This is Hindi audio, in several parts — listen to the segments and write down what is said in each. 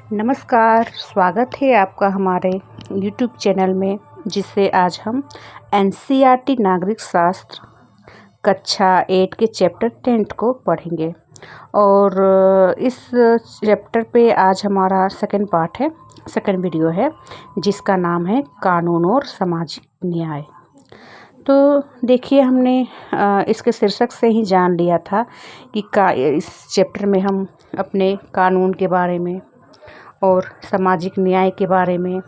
नमस्कार, स्वागत है आपका हमारे यूट्यूब चैनल में जिससे आज हम एनसीईआरटी नागरिक शास्त्र कक्षा 8 के चैप्टर 10 को पढ़ेंगे। और इस चैप्टर पे आज हमारा सेकंड वीडियो है जिसका नाम है कानून और सामाजिक न्याय। तो देखिए, हमने इसके शीर्षक से ही जान लिया था कि इस चैप्टर में हम अपने कानून के बारे में और सामाजिक न्याय के बारे में,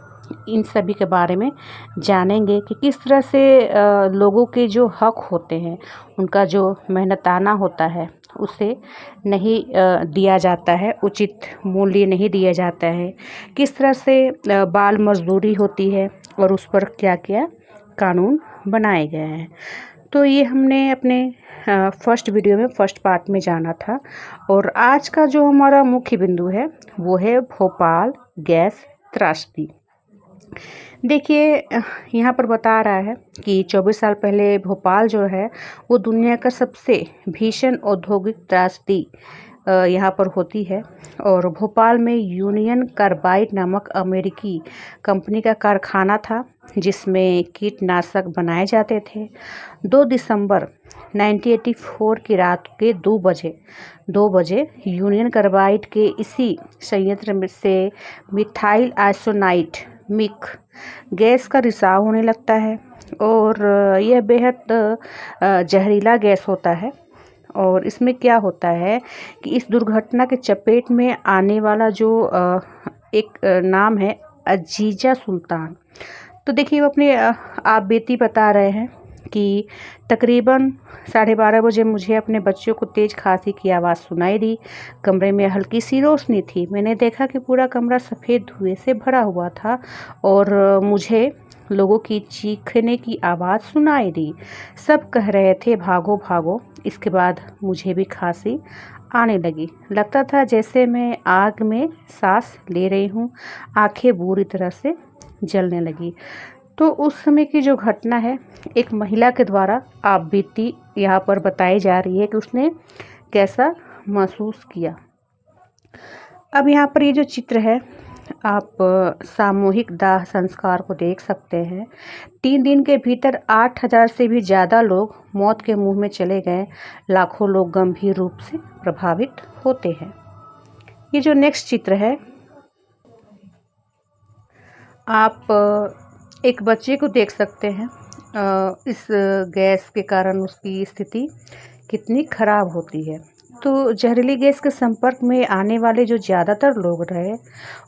इन सभी के बारे में जानेंगे कि किस तरह से लोगों के जो हक होते हैं, उनका जो मेहनताना होता है उसे नहीं दिया जाता है, उचित मूल्य नहीं दिया जाता है। किस तरह से बाल मजदूरी होती है और उस पर क्या क्या कानून बनाए गए हैं। तो ये हमने अपने फर्स्ट वीडियो में फर्स्ट पार्ट में जाना था। और आज का जो हमारा मुख्य बिंदु है वो है भोपाल गैस त्रासदी। देखिए, यहाँ पर बता रहा है कि 24 साल पहले भोपाल जो है वो दुनिया का सबसे भीषण औद्योगिक त्रासदी यहाँ पर होती है। और भोपाल में यूनियन कार्बाइड नामक अमेरिकी कंपनी का कारखाना था जिसमें कीटनाशक बनाए जाते थे। 2 दिसंबर 1984 की रात के 2 बजे यूनियन कार्बाइड के इसी संयंत्र में से मिथाइल आइसोनाइट मिक गैस का रिसाव होने लगता है। और यह बेहद जहरीला गैस होता है। और इसमें क्या होता है कि इस दुर्घटना के चपेट में आने वाला जो एक नाम है अजीजा सुल्तान। तो देखिए, वो अपनी आप बीती बता रहे हैं कि तकरीबन 12:30 बजे मुझे अपने बच्चों को तेज़ खांसी की आवाज़ सुनाई दी। कमरे में हल्की सी रोशनी थी। मैंने देखा कि पूरा कमरा सफ़ेद धुएं से भरा हुआ था और मुझे लोगों की चीखने की आवाज़ सुनाई दी। सब कह रहे थे भागो भागो। इसके बाद मुझे भी खांसी आने लगी। लगता था जैसे मैं आग में सांस ले रही हूँ। आंखें बुरी तरह से जलने लगी। तो उस समय की जो घटना है, एक महिला के द्वारा आप बीती यहाँ पर बताई जा रही है कि उसने कैसा महसूस किया। अब यहाँ पर ये जो चित्र है, आप सामूहिक दाह संस्कार को देख सकते हैं। 3 दिन के भीतर 8000 से भी ज़्यादा लोग मौत के मुंह में चले गए। लाखों लोग गंभीर रूप से प्रभावित होते हैं। ये जो नेक्स्ट चित्र है, आप एक बच्चे को देख सकते हैं। इस गैस के कारण उसकी स्थिति कितनी खराब होती है। तो जहरीली गैस के संपर्क में आने वाले जो ज़्यादातर लोग रहे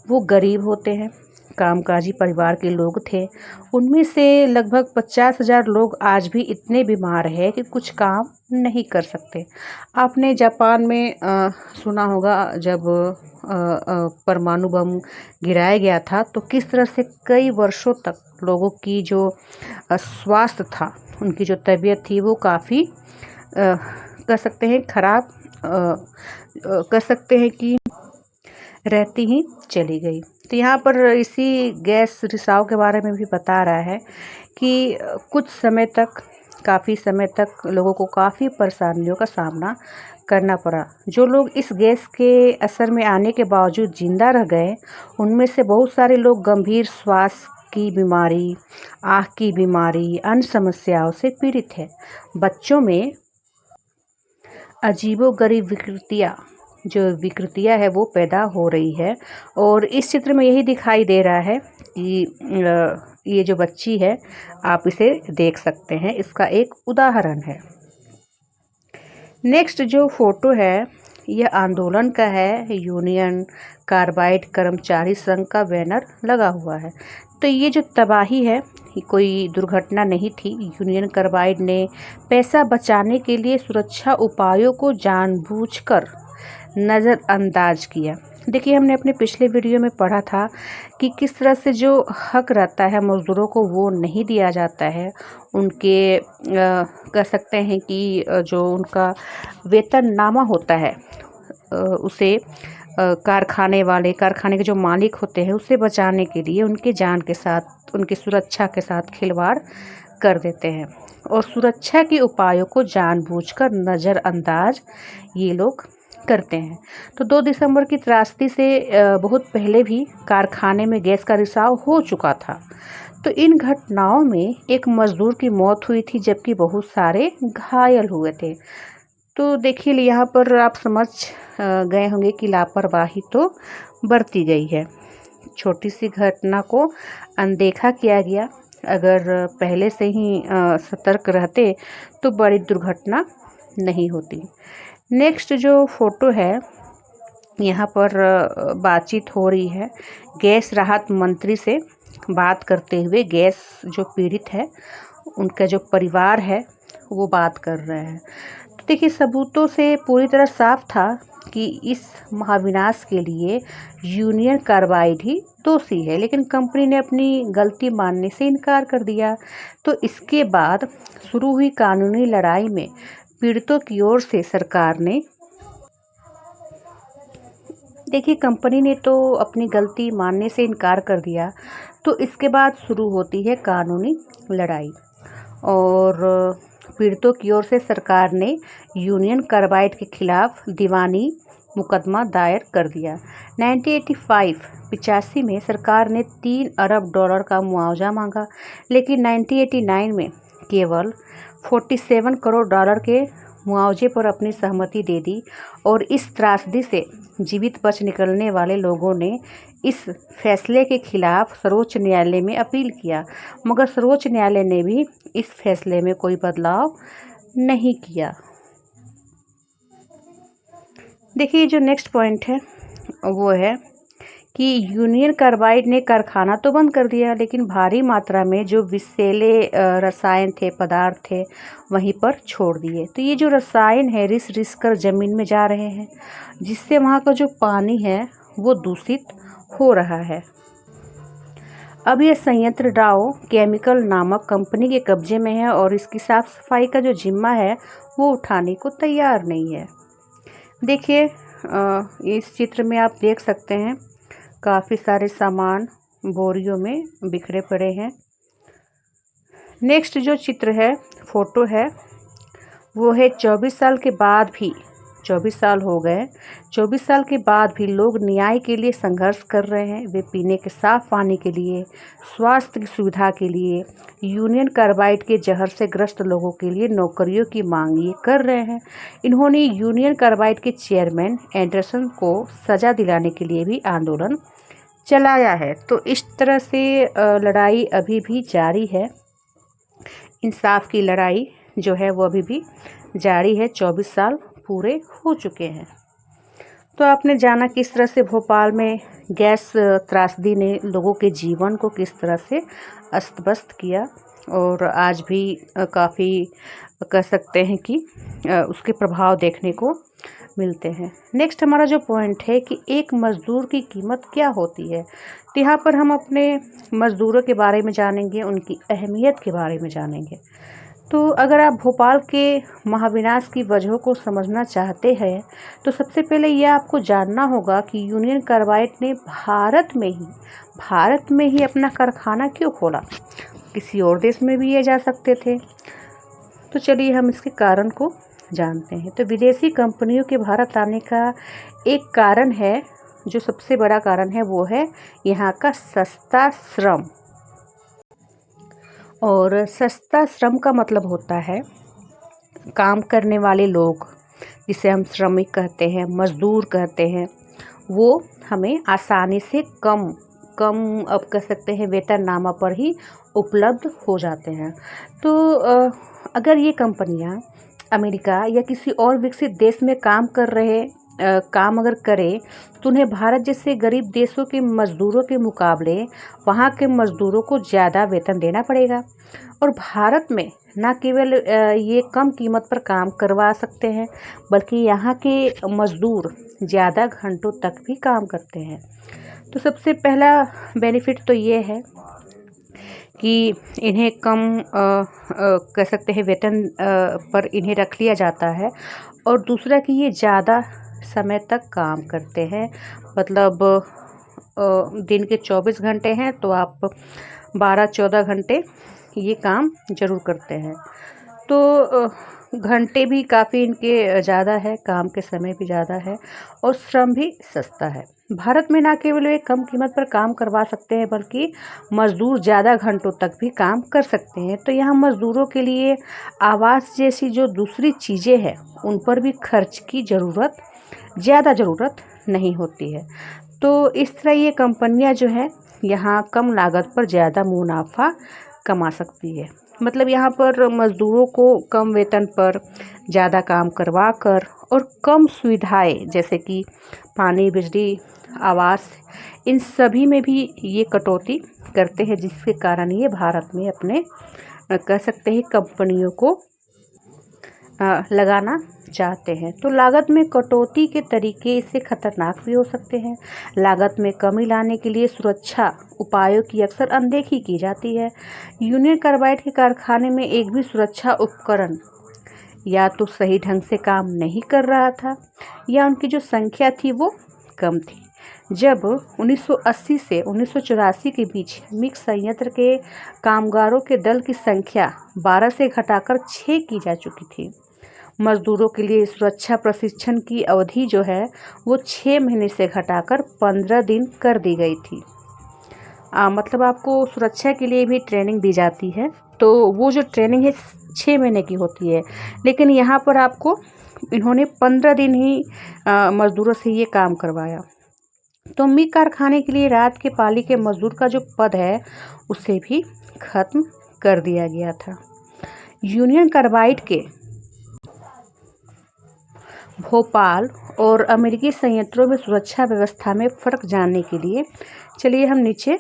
वो गरीब होते हैं, कामकाजी परिवार के लोग थे। उनमें से लगभग 50,000 लोग आज भी इतने बीमार हैं कि कुछ काम नहीं कर सकते। आपने जापान में सुना होगा जब परमाणु बम गिराया गया था तो किस तरह से कई वर्षों तक लोगों की जो स्वास्थ्य था, उनकी जो तबीयत थी वो काफ़ी कह सकते हैं खराब, कह सकते हैं कि रहती ही चली गई। तो यहाँ पर इसी गैस रिसाव के बारे में भी बता रहा है कि कुछ समय तक, काफ़ी समय तक लोगों को काफ़ी परेशानियों का सामना करना पड़ा। जो लोग इस गैस के असर में आने के बावजूद जिंदा रह गए, उनमें से बहुत सारे लोग गंभीर श्वास की बीमारी, आँख की बीमारी, अन्य समस्याओं से पीड़ित है। बच्चों में अजीबोगरीब विकृतियाँ है वो पैदा हो रही है। और इस चित्र में यही दिखाई दे रहा है कि ये जो बच्ची है, आप इसे देख सकते हैं, इसका एक उदाहरण है। नेक्स्ट जो फोटो है यह आंदोलन का है। यूनियन कार्बाइड कर्मचारी संघ का बैनर लगा हुआ है। तो ये जो तबाही है, ये कोई दुर्घटना नहीं थी। यूनियन कार्बाइड ने पैसा बचाने के लिए सुरक्षा उपायों को जानबूझकर नज़रअंदाज किया। देखिए, हमने अपने पिछले वीडियो में पढ़ा था कि किस तरह से जो हक रहता है मज़दूरों को वो नहीं दिया जाता है। उनके कह सकते हैं कि जो उनका वेतननामा होता है उसे कारखाने के जो मालिक होते हैं उसे बचाने के लिए उनके जान के साथ, उनकी सुरक्षा के साथ खिलवाड़ कर देते हैं। और सुरक्षा के उपायों को जानबूझकर नज़रअंदाज ये लोग करते हैं। तो 2 दिसंबर की त्रासदी से बहुत पहले भी कारखाने में गैस का रिसाव हो चुका था। तो इन घटनाओं में एक मजदूर की मौत हुई थी, जबकि बहुत सारे घायल हुए थे। तो देखिए यहाँ पर आप समझ गए होंगे कि लापरवाही तो बरती गई है। छोटी सी घटना को अनदेखा किया गया। अगर पहले से ही सतर्क रहते तो बड़ी दुर्घटना नहीं होती। नेक्स्ट जो फोटो है, यहाँ पर बातचीत हो रही है गैस राहत मंत्री से। बात करते हुए गैस जो पीड़ित है उनका जो परिवार है वो बात कर रहे हैं। तो देखिए सबूतों से पूरी तरह साफ था कि इस महाविनाश के लिए यूनियन कार्बाइड ही दोषी है, लेकिन कंपनी ने अपनी गलती मानने से इनकार कर दिया। तो इसके बाद शुरू हुई कानूनी लड़ाई में पीड़ितों की ओर से सरकार ने, देखिए कंपनी ने तो अपनी गलती मानने से इनकार कर दिया, तो इसके बाद शुरू होती है कानूनी लड़ाई और पीड़ितों की ओर से सरकार ने यूनियन कार्बाइड के खिलाफ दीवानी मुकदमा दायर कर दिया। 1985 में सरकार ने $3 अरब का मुआवजा मांगा, लेकिन 1989 में केवल $47 करोड़ के मुआवजे पर अपनी सहमति दे दी और इस त्रासदी से जीवित बच निकलने वाले लोगों ने इस फैसले के खिलाफ सर्वोच्च न्यायालय में अपील किया, मगर सर्वोच्च न्यायालय ने भी इस फैसले में कोई बदलाव नहीं किया। देखिए जो नेक्स्ट पॉइंट है वो है कि यूनियन कार्बाइड ने कारखाना तो बंद कर दिया, लेकिन भारी मात्रा में जो विषैले रसायन थे, पदार्थ थे, वहीं पर छोड़ दिए। तो ये जो रसायन है रिस कर ज़मीन में जा रहे हैं, जिससे वहाँ का जो पानी है वो दूषित हो रहा है। अब यह संयंत्र डाउ केमिकल नामक कंपनी के कब्जे में है और इसकी साफ सफाई का जो जिम्मा है वो उठाने को तैयार नहीं है। देखिए इस चित्र में आप देख सकते हैं काफ़ी सारे सामान बोरियों में बिखरे पड़े हैं। नेक्स्ट जो चित्र है, फोटो है, वो है 24 साल के बाद भी, 24 साल हो गए, 24 साल के बाद भी लोग न्याय के लिए संघर्ष कर रहे हैं। वे पीने के साफ पानी के लिए, स्वास्थ्य की सुविधा के लिए, यूनियन कार्बाइड के जहर से ग्रस्त लोगों के लिए नौकरियों की मांग ये कर रहे हैं। इन्होंने यूनियन कार्बाइड के चेयरमैन एंडरसन को सज़ा दिलाने के लिए भी आंदोलन चलाया है। तो इस तरह से लड़ाई अभी भी जारी है। इंसाफ की लड़ाई जो है वो अभी भी जारी है। 24 साल पूरे हो चुके हैं। तो आपने जाना किस तरह से भोपाल में गैस त्रासदी ने लोगों के जीवन को किस तरह से अस्त व्यस्त किया और आज भी काफ़ी कह सकते हैं कि उसके प्रभाव देखने को मिलते हैं। नेक्स्ट हमारा जो पॉइंट है कि एक मज़दूर की कीमत क्या होती है। तो यहाँ पर हम अपने मज़दूरों के बारे में जानेंगे, उनकी अहमियत के बारे में जानेंगे। तो अगर आप भोपाल के महाविनाश की वजहों को समझना चाहते हैं तो सबसे पहले यह आपको जानना होगा कि यूनियन कार्बाइड ने भारत में ही अपना कारखाना क्यों खोला। किसी और देश में भी ये जा सकते थे। तो चलिए हम इसके कारण को जानते हैं। तो विदेशी कंपनियों के भारत आने का एक कारण है, जो सबसे बड़ा कारण है वो है यहाँ का सस्ता श्रम। और सस्ता श्रम का मतलब होता है काम करने वाले लोग, जिसे हम श्रमिक कहते हैं, मजदूर कहते हैं, वो हमें आसानी से कम अब कह सकते हैं वेतननामा पर ही उपलब्ध हो जाते हैं। तो अगर ये कंपनियां अमेरिका या किसी और विकसित देश में काम अगर करें तो उन्हें भारत जैसे गरीब देशों के मज़दूरों के मुकाबले वहाँ के मज़दूरों को ज़्यादा वेतन देना पड़ेगा। और भारत में न केवल ये कम कीमत पर काम करवा सकते हैं, बल्कि यहाँ के मज़दूर ज़्यादा घंटों तक भी काम करते हैं। तो सबसे पहला बेनिफिट तो ये है कि इन्हें कम कह सकते हैं वेतन पर इन्हें रख लिया जाता है। और दूसरा कि ये ज़्यादा समय तक काम करते हैं, मतलब दिन के 24 घंटे हैं तो आप 12-14 घंटे ये काम ज़रूर करते हैं। तो घंटे भी काफ़ी इनके ज़्यादा है, काम के समय भी ज़्यादा है और श्रम भी सस्ता है। भारत में ना केवल वे कम कीमत पर काम करवा सकते हैं बल्कि मज़दूर ज़्यादा घंटों तक भी काम कर सकते हैं। तो यहाँ मज़दूरों के लिए आवास जैसी जो दूसरी चीज़ें हैं उन पर भी खर्च की ज़्यादा ज़रूरत नहीं होती है। तो इस तरह ये कंपनियाँ जो हैं यहाँ कम लागत पर ज़्यादा मुनाफा कमा सकती है। मतलब यहाँ पर मज़दूरों को कम वेतन पर ज़्यादा काम करवा कर और कम सुविधाएं जैसे कि पानी, बिजली, आवास, इन सभी में भी ये कटौती करते हैं, जिसके कारण ये भारत में अपने कह सकते हैं कंपनियों को लगाना चाहते हैं। तो लागत में कटौती के तरीके इससे खतरनाक भी हो सकते हैं। लागत में कमी लाने के लिए सुरक्षा उपायों की अक्सर अनदेखी की जाती है। यूनियन कार्बाइड के कारखाने में एक भी सुरक्षा उपकरण या तो सही ढंग से काम नहीं कर रहा था या उनकी जो संख्या थी वो कम थी। जब 1980 से 1984 के बीच मिक्स संयंत्र के कामगारों के दल की संख्या 12 से घटाकर 6 की जा चुकी थी। मजदूरों के लिए सुरक्षा प्रशिक्षण की अवधि जो है वो 6 महीने से घटाकर 15 दिन कर दी गई थी। मतलब आपको सुरक्षा के लिए भी ट्रेनिंग दी जाती है, तो वो जो ट्रेनिंग है 6 महीने की होती है, लेकिन यहाँ पर आपको इन्होंने 15 दिन ही मजदूरों से ये काम करवाया। तो मिग कारखाने के लिए रात के पाली के मजदूर का जो पद है उसे भी खत्म कर दिया गया था। यूनियन कार्बाइड के भोपाल और अमेरिकी संयंत्रों में सुरक्षा व्यवस्था में फ़र्क जानने के लिए चलिए हम नीचे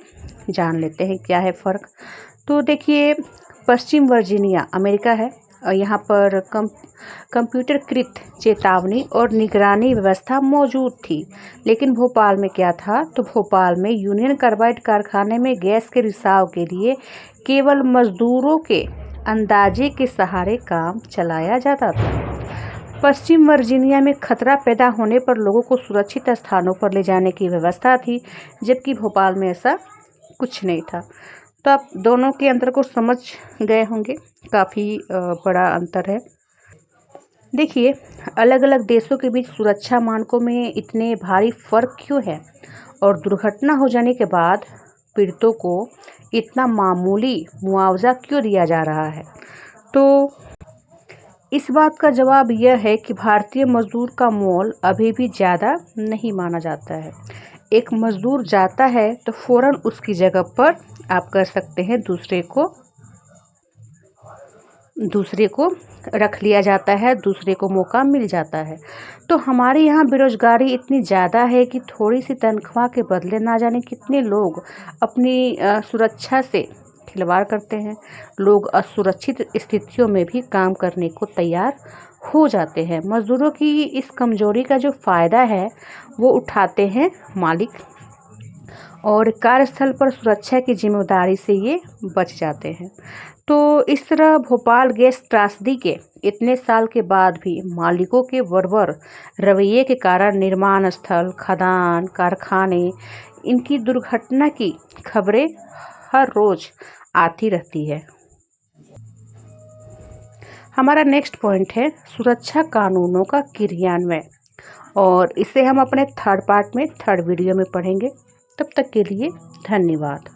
जान लेते हैं क्या है फ़र्क। तो देखिए, पश्चिम वर्जीनिया अमेरिका है और यहाँ पर कंप्यूटरकृत चेतावनी और निगरानी व्यवस्था मौजूद थी। लेकिन भोपाल में क्या था, तो भोपाल में यूनियन कार्बाइड कारखाने में गैस के रिसाव के लिए केवल मजदूरों के अंदाजे के सहारे काम चलाया जाता था। पश्चिम वर्जीनिया में खतरा पैदा होने पर लोगों को सुरक्षित स्थानों पर ले जाने की व्यवस्था थी, जबकि भोपाल में ऐसा कुछ नहीं था। तो आप दोनों के अंतर को समझ गए होंगे, काफ़ी बड़ा अंतर है। देखिए, अलग अलग देशों के बीच सुरक्षा मानकों में इतने भारी फर्क क्यों है और दुर्घटना हो जाने के बाद पीड़ितों को इतना मामूली मुआवजा क्यों दिया जा रहा है। तो इस बात का जवाब यह है कि भारतीय मजदूर का मोल अभी भी ज़्यादा नहीं माना जाता है। एक मजदूर जाता है तो फौरन उसकी जगह पर आप कर सकते हैं दूसरे को रख लिया जाता है, दूसरे को मौका मिल जाता है। तो हमारे यहाँ बेरोजगारी इतनी ज़्यादा है कि थोड़ी सी तनख्वाह के बदले ना जाने कितने लोग अपनी सुरक्षा से खिलवाड़ करते हैं। लोग असुरक्षित स्थितियों में भी काम करने को तैयार हो जाते हैं। मजदूरों की इस कमजोरी का जो फ़ायदा है वो उठाते हैं मालिक और कार्यस्थल पर सुरक्षा की जिम्मेदारी से ये बच जाते हैं। तो इस तरह भोपाल गैस त्रासदी के इतने साल के बाद भी मालिकों के बर्बर रवैये के कारण निर्माण स्थल, खदान, कारखाने, इनकी दुर्घटना की खबरें हर रोज़ आती रहती है। हमारा नेक्स्ट पॉइंट है सुरक्षा कानूनों का क्रियान्वयन, और इसे हम अपने थर्ड वीडियो में पढ़ेंगे। तब तक के लिए धन्यवाद।